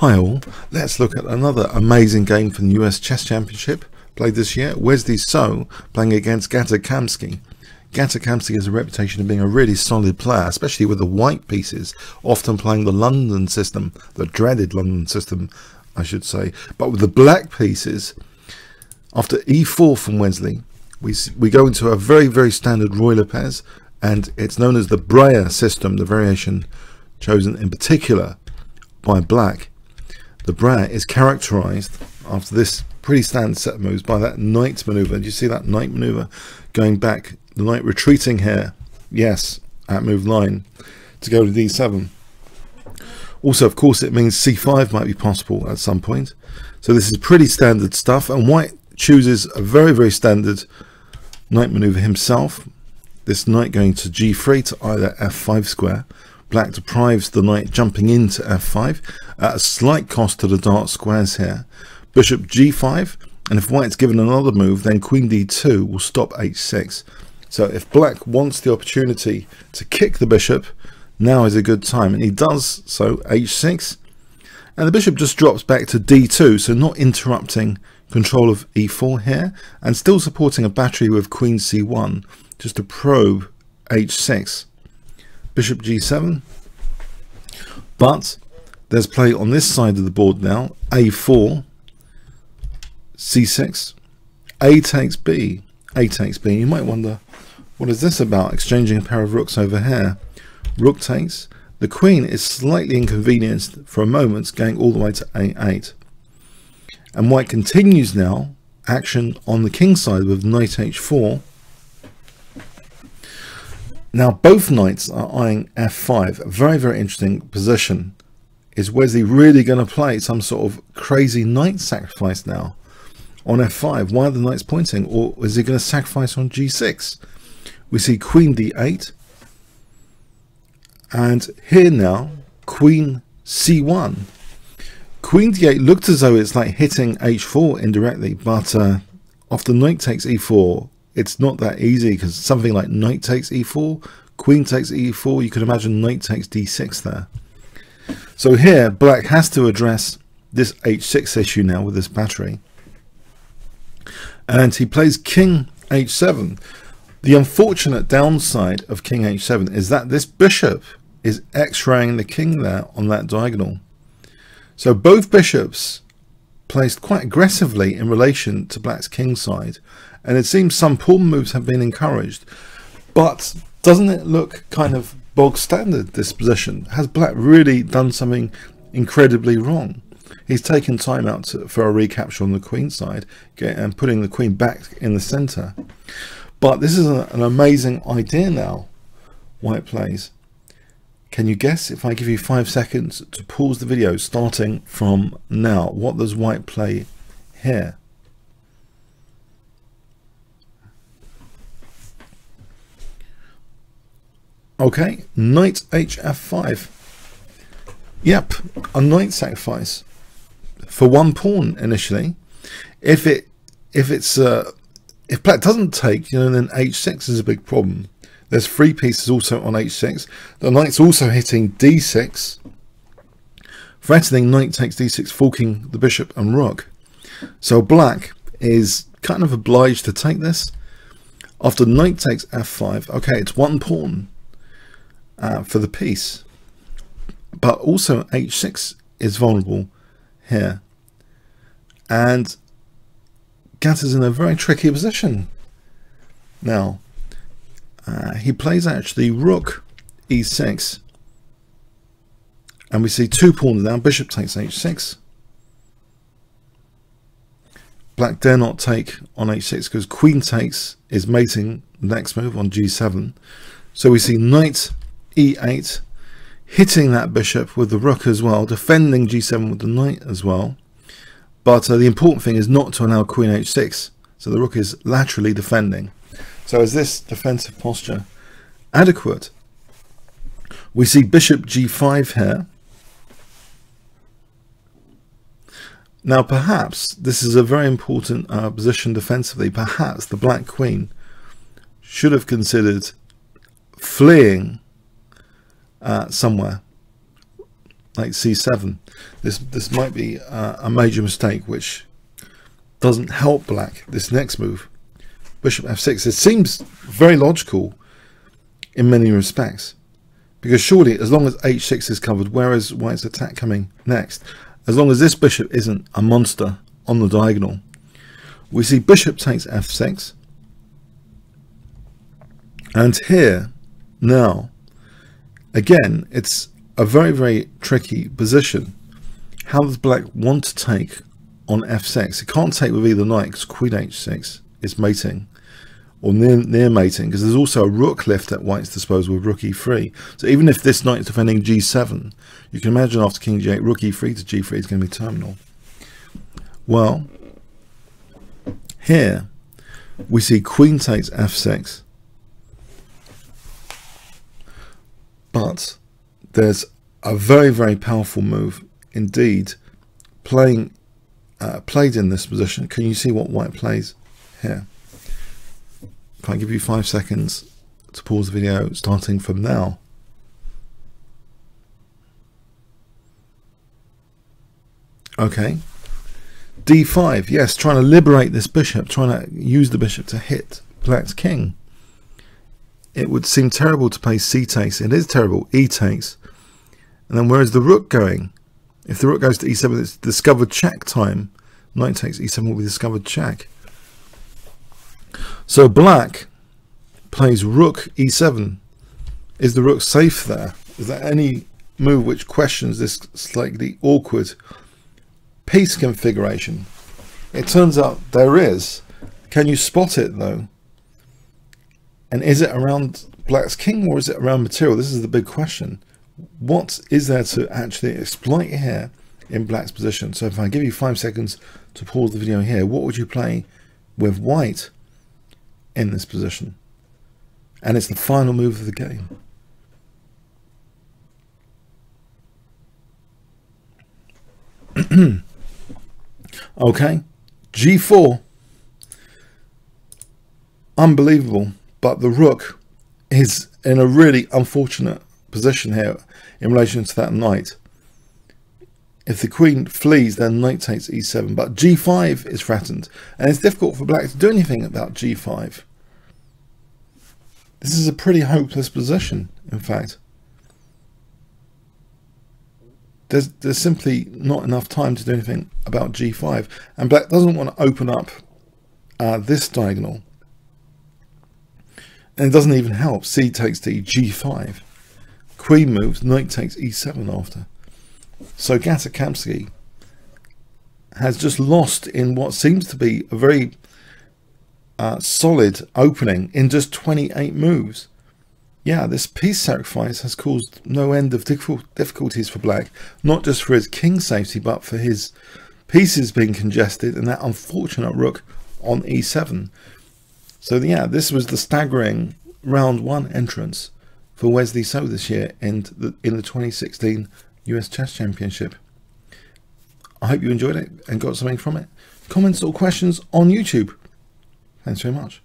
Hi all, let's look at another amazing game from the US Chess Championship played this year. Wesley So playing against Gata Kamsky. Gata Kamsky has a reputation of being a really solid player, especially with the white pieces, often playing the London system, the dreaded London system I should say. But with the black pieces, after e4 from Wesley, we go into a very standard Roy Lopez, and it's known as the Rxa8 system, the variation chosen in particular by black. The Rxa8 is characterized after this pretty standard set of moves by that knight maneuver. Do you see that knight maneuver going back, the knight retreating here, yes, at move 9 to go to d7. Also, of course, it means c5 might be possible at some point. So this is pretty standard stuff, and white chooses a very standard knight maneuver himself. This knight going to g3 to either f5 square. Black deprives the knight jumping into f5 at a slight cost to the dark squares here. Bishop g5, and if white's given another move, then queen d2 will stop h6. So if black wants the opportunity to kick the bishop, now is a good time, and he does so. h6, and the bishop just drops back to d2, so not interrupting control of e4 here, and still supporting a battery with queen c1 just to probe h6. Bishop g7, but there's play on this side of the board now. a4, c6, a takes b, a takes b. You might wonder, what is this about? Exchanging a pair of rooks over here. Rook takes. The queen is slightly inconvenienced for a moment, going all the way to a8. And white continues now action on the king side with knight h4. Now both knights are eyeing f5. A very interesting position. Is Wesley really going to play some sort of crazy knight sacrifice now on f5? Why are the knights pointing? Or is he going to sacrifice on g6? We see queen d8. And here now, queen c1. Queen d8 looked as though it's like hitting h4 indirectly, but after knight takes e4, it's not that easy, because something like knight takes e4, queen takes e4, you could imagine knight takes d6 there. So here, black has to address this h6 issue now with this battery. And he plays king h7. The unfortunate downside of king h7 is that this bishop is x-raying the king there on that diagonal. So both bishops placed quite aggressively in relation to black's king side, and it seems some pawn moves have been encouraged. But doesn't it look kind of bog standard, this position? Has black really done something incredibly wrong? He's taken time out for a recapture on the queen side and putting the queen back in the center. But this is an amazing idea now white plays. Can you guess, if I give you 5 seconds to pause the video starting from now, what does white play here? Okay, knight hf5. Yep, a knight sacrifice for one pawn initially. If black doesn't take, then h6 is a big problem. There's 3 pieces also on h6. The knight's also hitting d6, threatening knight takes d6, forking the bishop and rook. So black is kind of obliged to take this. After knight takes f5, okay, it's one pawn for the piece, but also h6 is vulnerable here, and Gata's in a very tricky position now. He plays actually rook e6, and we see 2 pawns now. Bishop takes h6. Black dare not take on h6 because queen takes is mating the next move on g7. So we see knight e8, hitting that bishop with the rook as well, defending g7 with the knight as well. But the important thing is not to allow queen h6, so the rook is laterally defending. So is this defensive posture adequate? We see bishop g5 here. Now perhaps this is a very important position defensively. Perhaps the black queen should have considered fleeing somewhere. like c7. This might be a major mistake, which doesn't help black. This next move, bishop f6, it seems very logical in many respects, because surely as long as h6 is covered, where is white's attack coming next? As long as this bishop isn't a monster on the diagonal. We see bishop takes f6, and here now again it's a very, very tricky position. How does black want to take on f6? It can't take with either knight because queen h6 is mating, or near mating, because there's also a rook left at white's disposal with rook e3. So even if this knight is defending g7, you can imagine after king g8, rook e3 to g3 is going to be terminal. Well, here we see queen takes f6, but there's a very, very powerful move indeed played in this position. Can you see what white plays here? If I give you 5 seconds to pause the video starting from now. Okay, d5, yes, trying to liberate this bishop, trying to use the bishop to hit black's king. It would seem terrible to play c takes. It is terrible. E takes. And then where is the rook going? If the rook goes to e7, it's discovered check time. Knight takes e7 will be discovered check. So black plays rook e7. Is the rook safe there? Is there any move which questions this slightly awkward piece configuration? It turns out there is. Can you spot it though? And is it around black's king or is it around material? This is the big question. What is there to actually exploit here in black's position? So if I give you 5 seconds to pause the video here, what would you play with white in this position? And it's the final move of the game. Okay, g4. Unbelievable. But the rook is in a really unfortunate position here in relation to that knight. If the queen flees, then knight takes e7, but g5 is threatened, and it's difficult for black to do anything about g5. This is a pretty hopeless position, in fact. There's simply not enough time to do anything about g5, and black doesn't want to open up this diagonal. And it doesn't even help. C takes d, g5. Queen moves, knight takes e7 after. So Gata Kamsky has just lost in what seems to be a very solid opening in just 28 moves. Yeah, this piece sacrifice has caused no end of difficulties for black, not just for his king safety, but for his pieces being congested and that unfortunate rook on e7. So yeah, this was the staggering round 1 entrance for Wesley So this year in the 2016 US Chess Championship. I hope you enjoyed it and got something from it. Comments or questions on YouTube. Thanks very much.